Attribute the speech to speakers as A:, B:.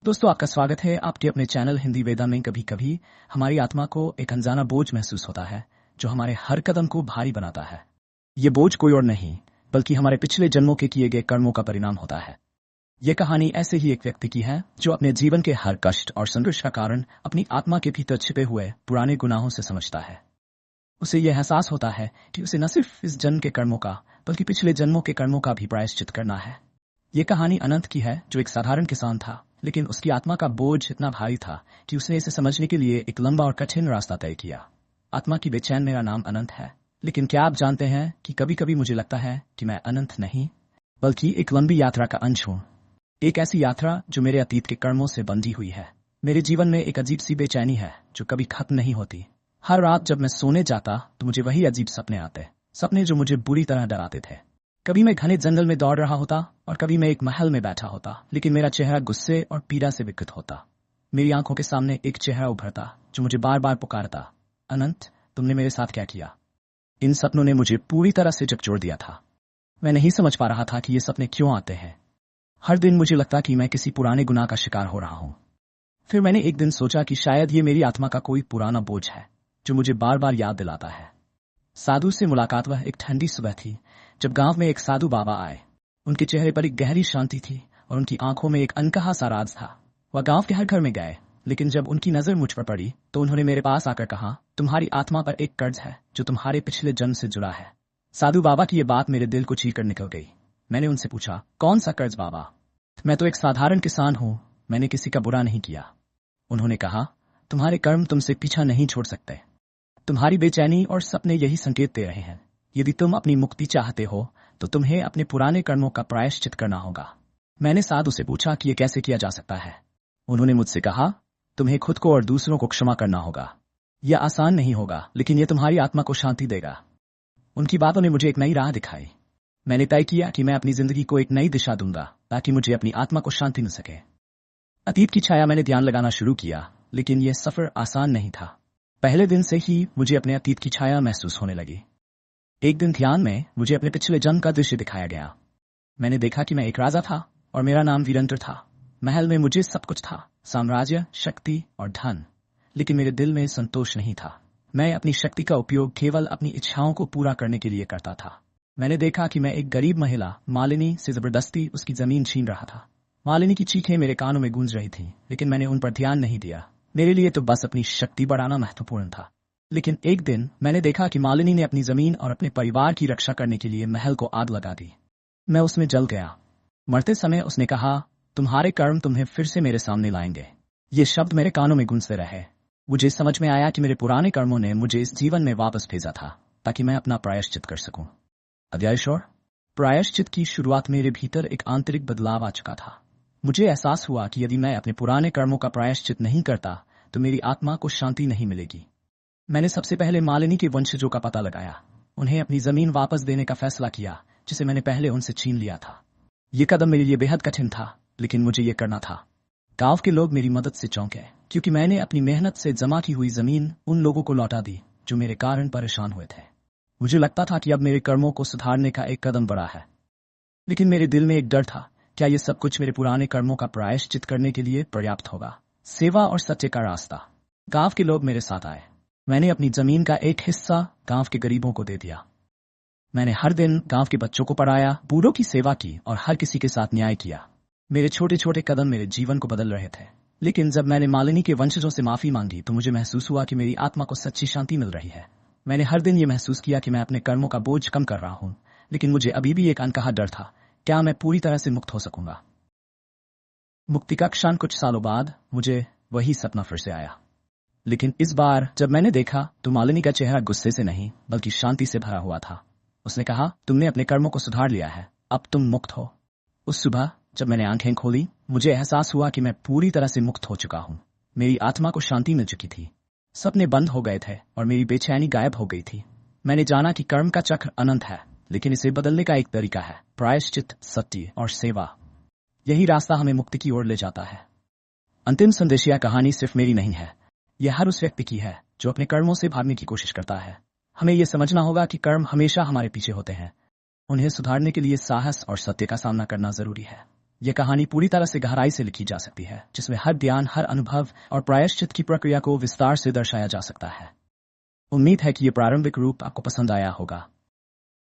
A: दोस्तों, आपका स्वागत है आपके अपने चैनल हिंदी वेदा में। कभी कभी हमारी आत्मा को एक अनजाना बोझ महसूस होता है जो हमारे हर कदम को भारी बनाता है। ये बोझ कोई और नहीं बल्कि हमारे पिछले जन्मों के किए गए कर्मों का परिणाम होता है। ये कहानी ऐसे ही एक व्यक्ति की है जो अपने जीवन के हर कष्ट और संघर्ष का कारण अपनी आत्मा के भीतर छिपे हुए पुराने गुनाहों से समझता है। उसे यह एहसास होता है कि उसे न सिर्फ इस जन्म के कर्मों का बल्कि पिछले जन्मों के कर्मों का भी प्रायश्चित करना है। ये कहानी अनंत की है जो एक साधारण किसान था, लेकिन उसकी आत्मा का बोझ इतना भारी था कि उसने इसे समझने के लिए एक लंबा और कठिन रास्ता तय किया। आत्मा की बेचैन, मेरा नाम अनंत है, लेकिन क्या आप जानते हैं कि कभी कभी मुझे लगता है कि मैं अनंत नहीं बल्कि एक लंबी यात्रा का अंश हूँ। एक ऐसी यात्रा जो मेरे अतीत के कर्मों से बंधी हुई है। मेरे जीवन में एक अजीब सी बेचैनी है जो कभी खत्म नहीं होती। हर रात जब मैं सोने जाता तो मुझे वही अजीब सपने आते, सपने जो मुझे बुरी तरह डराते थे। कभी मैं घने जंगल में दौड़ रहा होता और कभी मैं एक महल में बैठा होता, लेकिन मेरा चेहरा गुस्से और पीड़ा से विकृत होता। मेरी आंखों के सामने एक चेहरा उभरता जो मुझे बार बार पुकारता, अनंत, तुमने मेरे साथ क्या किया? इन सपनों ने मुझे पूरी तरह से झकझोर दिया था। मैं नहीं समझ पा रहा था कि ये सपने क्यों आते हैं। हर दिन मुझे लगता कि मैं किसी पुराने गुनाह का शिकार हो रहा हूँ। फिर मैंने एक दिन सोचा कि शायद ये मेरी आत्मा का कोई पुराना बोझ है जो मुझे बार बार याद दिलाता है। साधु से मुलाकात वह एक ठंडी सुबह थी जब गांव में एक साधु बाबा आए। उनके चेहरे पर एक गहरी शांति थी और उनकी आंखों में एक अनकहा सा राज था। वह गांव के हर घर में गए, लेकिन जब उनकी नजर मुझ पर पड़ी तो उन्होंने मेरे पास आकर कहा, तुम्हारी आत्मा पर एक कर्ज है जो तुम्हारे पिछले जन्म से जुड़ा है। साधु बाबा की यह बात मेरे दिल को चीर कर निकल गई। मैंने उनसे पूछा, कौन सा कर्ज बाबा? मैं तो एक साधारण किसान हूँ, मैंने किसी का बुरा नहीं किया। उन्होंने कहा, तुम्हारे कर्म तुमसे पीछा नहीं छोड़ सकते। तुम्हारी बेचैनी और सपने यही संकेत दे रहे हैं। यदि तुम अपनी मुक्ति चाहते हो तो तुम्हें अपने पुराने कर्मों का प्रायश्चित करना होगा। मैंने साधु से पूछा कि यह कैसे किया जा सकता है। उन्होंने मुझसे कहा, तुम्हें खुद को और दूसरों को क्षमा करना होगा। यह आसान नहीं होगा, लेकिन यह तुम्हारी आत्मा को शांति देगा। उनकी बातों ने मुझे एक नई राह दिखाई। मैंने तय किया कि मैं अपनी जिंदगी को एक नई दिशा दूंगा ताकि मुझे अपनी आत्मा को शांति मिल सके। अतीत की छाया मैंने ध्यान लगाना शुरू किया, लेकिन यह सफर आसान नहीं था। पहले दिन से ही मुझे अपने अतीत की छाया महसूस होने लगी। एक दिन ध्यान में मुझे अपने पिछले जन्म का दृश्य दिखाया गया। मैंने देखा कि मैं एक राजा था और मेरा नाम वीरेंद्र था। महल में मुझे सब कुछ था, साम्राज्य, शक्ति और धन, लेकिन मेरे दिल में संतोष नहीं था। मैं अपनी शक्ति का उपयोग केवल अपनी इच्छाओं को पूरा करने के लिए करता था। मैंने देखा कि मैं एक गरीब महिला मालिनी से जबरदस्ती उसकी जमीन छीन रहा था। मालिनी की चीखें मेरे कानों में गूंज रही थीं, लेकिन मैंने उन पर ध्यान नहीं दिया। मेरे लिए तो बस अपनी शक्ति बढ़ाना महत्वपूर्ण था। लेकिन एक दिन मैंने देखा कि मालिनी ने अपनी जमीन और अपने परिवार की रक्षा करने के लिए महल को आग लगा दी। मैं उसमें जल गया। मरते समय उसने कहा, तुम्हारे कर्म तुम्हें फिर से मेरे सामने लाएंगे। ये शब्द मेरे कानों में गूंजते रहे। मुझे समझ में आया कि मेरे पुराने कर्मों ने मुझे इस जीवन में वापस भेजा था ताकि मैं अपना प्रायश्चित कर सकूं। अध्याय 4। प्रायश्चित की शुरुआत। मेरे भीतर एक आंतरिक बदलाव आ चुका था। मुझे एहसास हुआ कि यदि मैं अपने पुराने कर्मों का प्रायश्चित नहीं करता तो मेरी आत्मा को शांति नहीं मिलेगी। मैंने सबसे पहले मालिनी के वंशजों का पता लगाया, उन्हें अपनी जमीन वापस देने का फैसला किया जिसे मैंने पहले उनसे छीन लिया था। ये कदम मेरे लिए बेहद कठिन था, लेकिन मुझे ये करना था। गांव के लोग मेरी मदद से चौंके क्योंकि मैंने अपनी मेहनत से जमा की हुई जमीन उन लोगों को लौटा दी जो मेरे कारण परेशान हुए थे। मुझे लगता था कि अब मेरे कर्मों को सुधारने का एक कदम बढ़ा है, लेकिन मेरे दिल में एक डर था, क्या ये सब कुछ मेरे पुराने कर्मों का प्रायश्चित करने के लिए पर्याप्त होगा? सेवा और सत्य का रास्ता। गांव के लोग मेरे साथ आए। मैंने अपनी जमीन का एक हिस्सा गांव के गरीबों को दे दिया। मैंने हर दिन गांव के बच्चों को पढ़ाया, बूढ़ों की सेवा की और हर किसी के साथ न्याय किया। मेरे छोटे छोटे कदम मेरे जीवन को बदल रहे थे। लेकिन जब मैंने मालिनी के वंशजों से माफी मांगी तो मुझे महसूस हुआ कि मेरी आत्मा को सच्ची शांति मिल रही है। मैंने हर दिन ये महसूस किया कि मैं अपने कर्मों का बोझ कम कर रहा हूँ, लेकिन मुझे अभी भी एक अनकहा डर था, क्या मैं पूरी तरह से मुक्त हो सकूंगा? मुक्ति का क्षण। कुछ सालों बाद मुझे वही सपना फिर से आया, लेकिन इस बार जब मैंने देखा तो मालिनी का चेहरा गुस्से से नहीं बल्कि शांति से भरा हुआ था। उसने कहा, तुमने अपने कर्मों को सुधार लिया है, अब तुम मुक्त हो। उस सुबह जब मैंने आंखें खोली मुझे एहसास हुआ कि मैं पूरी तरह से मुक्त हो चुका हूँ। मेरी आत्मा को शांति मिल चुकी थी, सपने बंद हो गए थे और मेरी बेचैनी गायब हो गई थी। मैंने जाना कि कर्म का चक्र अनंत है, लेकिन इसे बदलने का एक तरीका है, प्रायश्चित, सत्य और सेवा। यही रास्ता हमें मुक्ति की ओर ले जाता है। अंतिम संदेश। यह कहानी सिर्फ मेरी नहीं है, यह हर उस व्यक्ति की है जो अपने कर्मों से भागने की कोशिश करता है। हमें यह समझना होगा कि कर्म हमेशा हमारे पीछे होते हैं। उन्हें सुधारने के लिए साहस और सत्य का सामना करना जरूरी है। यह कहानी पूरी तरह से गहराई से लिखी जा सकती है, जिसमें हर ध्यान, हर अनुभव और प्रायश्चित की प्रक्रिया को विस्तार से दर्शाया जा सकता है। उम्मीद है कि यह प्रारंभिक रूप आपको पसंद आया होगा।